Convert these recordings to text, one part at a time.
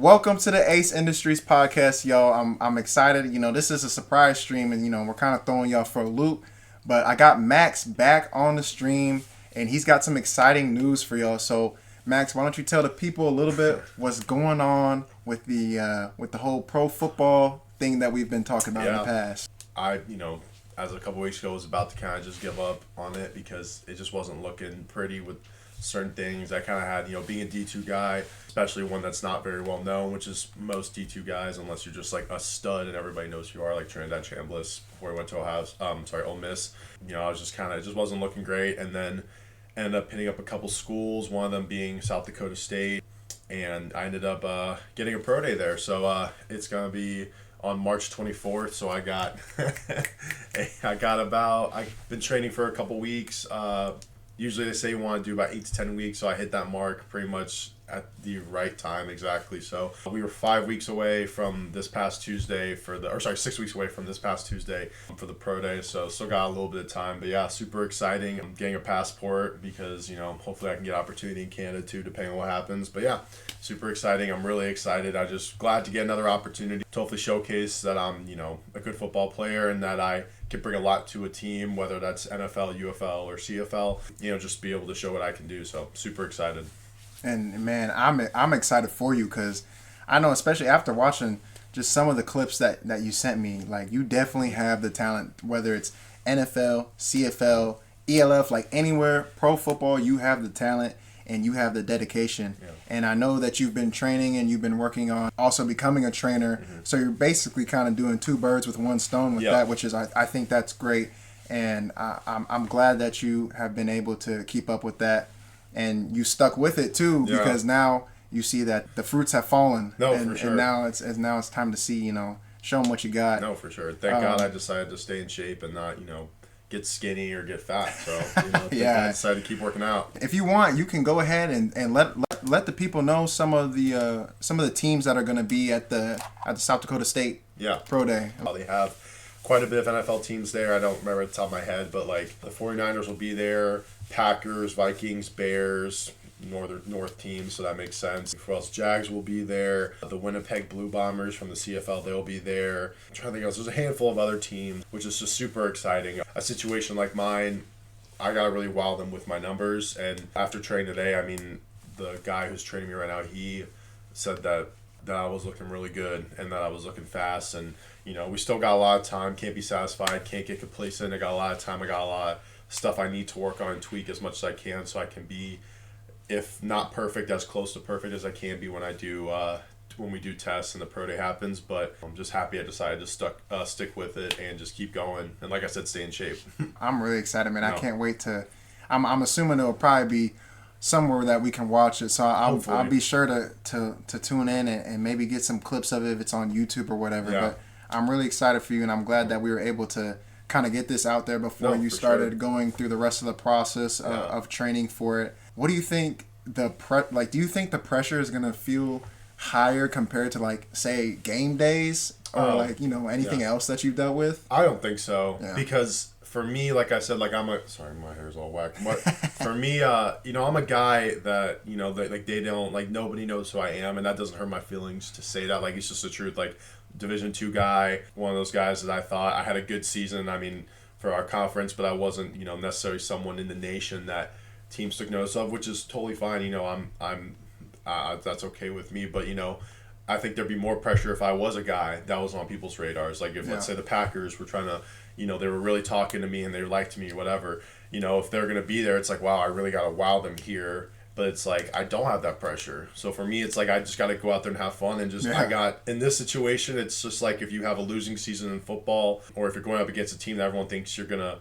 Welcome to the Ace Industries podcast, y'all. I'm excited. This is a surprise stream, and we're kind of throwing y'all for a loop. But I got Max back on the stream, and he's got some exciting news for y'all. So, Max, why don't you tell the people a little bit what's going on with the whole pro football thing that we've been talking about in the past? As a couple weeks ago, I was about to kind of just give up on it because it just wasn't looking pretty with certain things. I kind of had, being a D2 guy, especially one that's not very well known, which is most D2 guys, unless you're just like a stud and everybody knows who you are, like Trinidad Chambliss before he went to Ole Miss. I was just it just wasn't looking great, and then ended up hitting up a couple schools, one of them being South Dakota State, and I ended up getting a pro day there. So it's gonna be on March 24th. So I've been training for a couple weeks. Usually they say you want to do about 8 to 10 weeks, so I hit that mark pretty much at the right time exactly. So we were 5 weeks away from this past Tuesday 6 weeks away from this past Tuesday for the pro day. So still got a little bit of time, but yeah, super exciting. I'm getting a passport because, hopefully I can get opportunity in Canada too, depending on what happens. But yeah, super exciting. I'm really excited. I'm just glad to get another opportunity to hopefully showcase that I'm, a good football player and that I can bring a lot to a team, whether that's NFL, UFL, or CFL, just be able to show what I can do. So super excited. And man, I'm excited for you because I know, especially after watching just some of the clips that you sent me, like you definitely have the talent, whether it's NFL, CFL, ELF, like anywhere, pro football, you have the talent and you have the dedication. Yeah. And I know that you've been training and you've been working on also becoming a trainer. Mm-hmm. So you're basically kind of doing two birds with one stone with that, which is, I think that's great. And I'm glad that you have been able to keep up with that. And you stuck with it too, because now you see that the fruits have fallen. No, and, for sure. And now it's time to see, show them what you got. No, for sure. Thank God I decided to stay in shape and not, get skinny or get fat. So I decided to keep working out. If you want, you can go ahead and let the people know some of the teams that are going to be at the South Dakota State Pro Day. They have quite a bit of NFL teams there. I don't remember at the top of my head, but like the 49ers will be there, Packers, Vikings, Bears, North teams, so that makes sense. Who else? Jags will be there. The Winnipeg Blue Bombers from the CFL, they'll be there. I'm trying to think else. There's a handful of other teams, which is just super exciting. A situation like mine, I gotta really wow them with my numbers. And after training today, the guy who's training me right now, he said that I was looking really good and that I was looking fast. And we still got a lot of time. Can't be satisfied. Can't get complacent. I got a lot of time. I got a lot of stuff I need to work on and tweak as much as I can so I can be, if not perfect, as close to perfect as I can be when we do tests and the pro day happens. But I'm just happy I decided to stick with it and just keep going. And like I said, stay in shape. I'm really excited, man. I can't wait to. I'm assuming it'll probably be somewhere that we can watch it. So I'll be sure to tune in and maybe get some clips of it if it's on YouTube or whatever. Yeah. But I'm really excited for you, and I'm glad that we were able to kind of get this out there before you started going through the rest of the process of training for it. What do you think do you think the pressure is going to feel higher compared to, like, say, game days or anything else that you've dealt with? I don't think so because for me, like I said, like sorry, my hair's all whack. But for me, I'm a guy that, they don't, like, nobody knows who I am, and that doesn't hurt my feelings to say that. Like, it's just the truth. Like, Division II guy, one of those guys that I thought I had a good season, for our conference, but I wasn't, necessarily someone in the nation that teams took notice of, which is totally fine. I'm that's okay with me, but, I think there'd be more pressure if I was a guy that was on people's radars. Like if, let's say, the Packers were trying to, they were really talking to me and they liked me or whatever, if they're going to be there, it's like, wow, I really got to wow them here. But it's like, I don't have that pressure. So for me, it's like, I just got to go out there and have fun. And in this situation, it's just like if you have a losing season in football, or if you're going up against a team that everyone thinks you're going to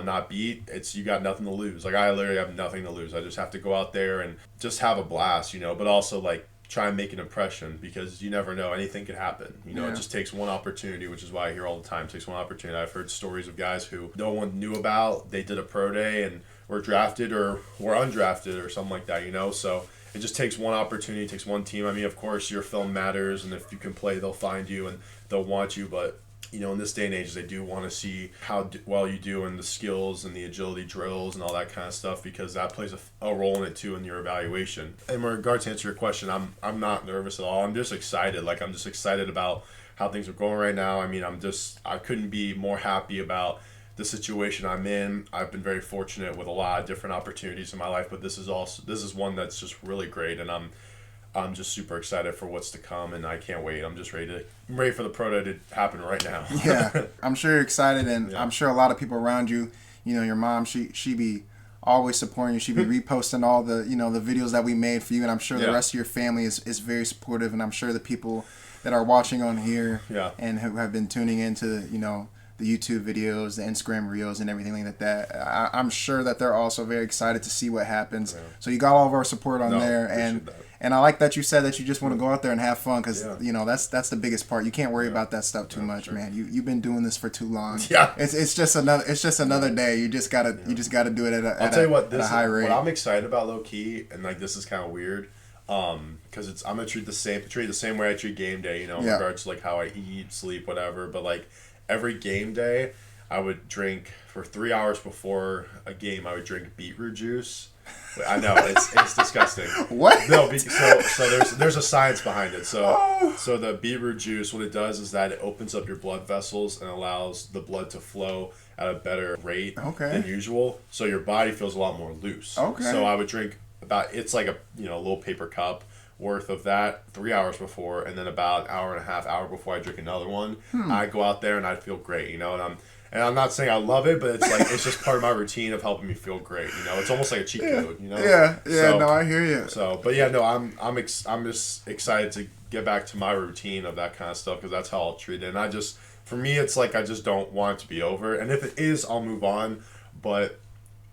not beat, you got nothing to lose. Like, I literally have nothing to lose. I just have to go out there and just have a blast, but also, like, try and make an impression, because you never know, anything could happen. It just takes one opportunity, which is why I hear all the time, it takes one opportunity. I've heard stories of guys who no one knew about, they did a pro day and were drafted or were undrafted or something like that, so it just takes one opportunity, it takes one team. Of course your film matters, and if you can play, they'll find you and they'll want you, but in this day and age, they do want to see how well you do in the skills and the agility drills and all that kind of stuff, because that plays a role in it too in your evaluation. In regards to answer your question, I'm not nervous at all. I'm just excited. Like, I'm just excited about how things are going right now. I mean, I couldn't be more happy about the situation I'm in. I've been very fortunate with a lot of different opportunities in my life, but this is one that's just really great, and I'm just super excited for what's to come, and I can't wait. I'm ready for the pro day to happen right now. Yeah, I'm sure you're excited, and yeah. I'm sure a lot of people around you, your mom, she be always supporting you. She be reposting all the, the videos that we made for you, and I'm sure the rest of your family is very supportive, and I'm sure the people that are watching on here and who have been tuning into, the YouTube videos, the Instagram reels, and everything like that. I'm sure that they're also very excited to see what happens. Yeah. So you got all of our support on there, and I like that you said that you just want to go out there and have fun, because that's the biggest part. You can't worry about that stuff too much, man. You've been doing this for too long. Yeah, it's just another day. You just gotta do it at a high rate. What I'm excited about, low key, and like this is kind of weird, because I'm gonna treat the same way I treat game day. In regards to like how I eat, sleep, whatever. But like every game day, I would drink for 3 hours before a game. I would drink beetroot juice. I know it's disgusting. What? No, so there's a science behind it. So the beetroot juice, what it does is that it opens up your blood vessels and allows the blood to flow at a better rate than usual. So your body feels a lot more loose. Okay. So I would drink it's like a little paper cup worth of that 3 hours before, and then about an hour and a half before I drink another one. I go out there and I feel great, and I'm not saying I love it, but it's like it's just part of my routine of helping me feel great. It's almost like a cheat code. Yeah. So, no, I hear you. So, but yeah, no, I'm just excited to get back to my routine of that kind of stuff, because that's how I'll treat it. And for me, it's like I just don't want it to be over. And if it is, I'll move on. But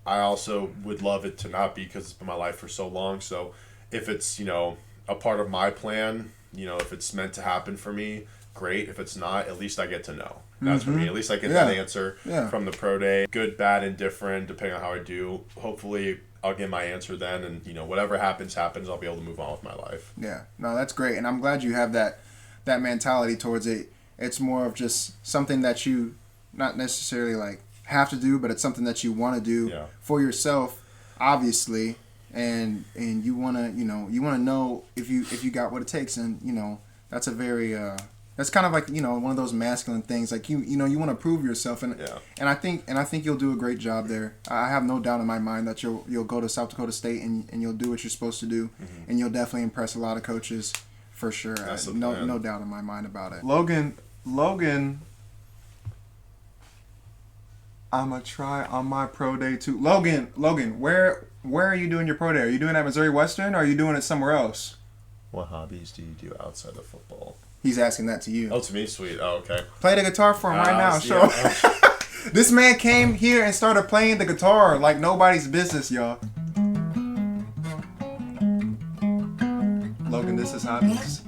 I also would love it to not be, because it's been my life for so long. So if it's a part of my plan, if it's meant to happen for me, great. If it's not, at least I get to know. That's for me. At least I get that answer from the pro day. Good, bad, indifferent, depending on how I do. Hopefully, I'll get my answer then, and whatever happens. I'll be able to move on with my life. Yeah, no, that's great, and I'm glad you have that mentality towards it. It's more of just something that you not necessarily like have to do, but it's something that you want to do for yourself, obviously, and you want to know if you got what it takes, and that's a very that's kind of like one of those masculine things, like you want to prove yourself, and I think you'll do a great job there. I have no doubt in my mind that you'll go to South Dakota State and you'll do what you're supposed to do, and you'll definitely impress a lot of coaches for sure. No doubt in my mind about it. Logan, I'ma try on my pro day too. Logan, where are you doing your pro day? Are you doing it at Missouri Western, or are you doing it somewhere else? What hobbies do you do outside of football? He's asking that to you. Oh, to me? Sweet. Oh, okay. Play the guitar for him right now. Show. This man came here and started playing the guitar like nobody's business, y'all. Logan, this is hobbies.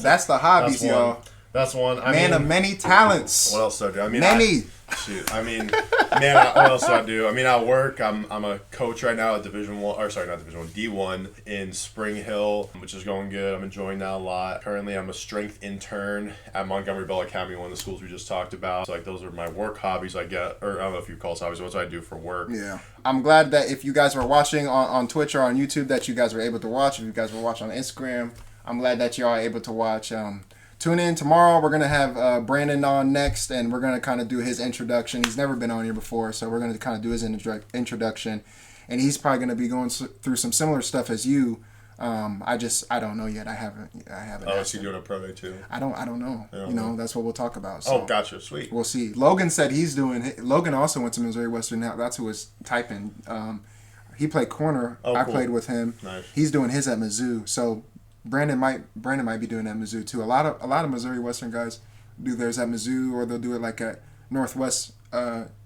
That's the hobbies, y'all. That's one. Man of many talents. What else do I do? Many. What else do I do? I work. I'm a coach right now at D1 in Spring Hill, which is going good. I'm enjoying that a lot. Currently, I'm a strength intern at Montgomery Bell Academy, one of the schools we just talked about. So, those are my work hobbies I get, or I don't know if you call it hobbies. What do I do for work? Yeah. I'm glad that if you guys were watching on Twitch or on YouTube, that you guys were able to watch. If you guys were watching on Instagram, I'm glad that you are able to watch. Tune in tomorrow. We're going to have Brandon on next, and we're going to kind of do his introduction. He's never been on here before, so we're going to kind of do his introduction. And he's probably going to be going through some similar stuff as you. I don't know yet. I haven't. Oh, is he doing a pro day too? I don't know. That's what we'll talk about. So gotcha. Sweet. We'll see. Logan said he's doing. Logan also went to Missouri Western. Now that's who was typing. He played corner. I played with him. Nice. He's doing his at Mizzou. So Brandon might be doing it at Mizzou too. A lot of Missouri Western guys do theirs at Mizzou, or they'll do it like at Northwest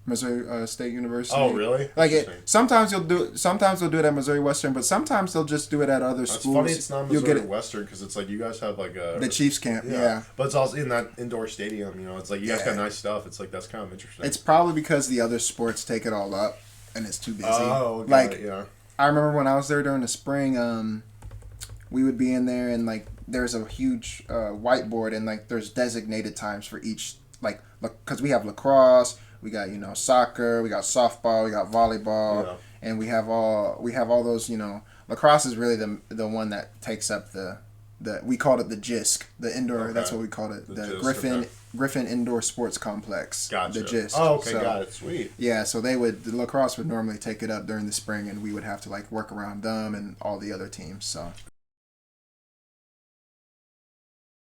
Missouri State University. Oh, really? Like sometimes they'll do it at Missouri Western, but sometimes they'll just do it at other schools. It's funny it's not Missouri Western because it's like you guys have like the Chiefs camp. Yeah, but it's also in that indoor stadium. You know, it's like you guys got nice stuff. It's like that's kind of interesting. It's probably because the other sports take it all up and it's too busy. Oh, like I remember when I was there during the spring, we would be in there and like there's a huge whiteboard and like there's designated times for each, like because we have lacrosse. We got soccer, we got softball, we got volleyball, and we have all those lacrosse is really the one that takes up the we called it the GISC, the indoor. Okay. That's what we called it, the GISC, Griffin Indoor Sports Complex. Gotcha. The GISC. Oh, okay, got it. Sweet. Yeah, so the lacrosse would normally take it up during the spring, and we would have to like work around them and all the other teams. So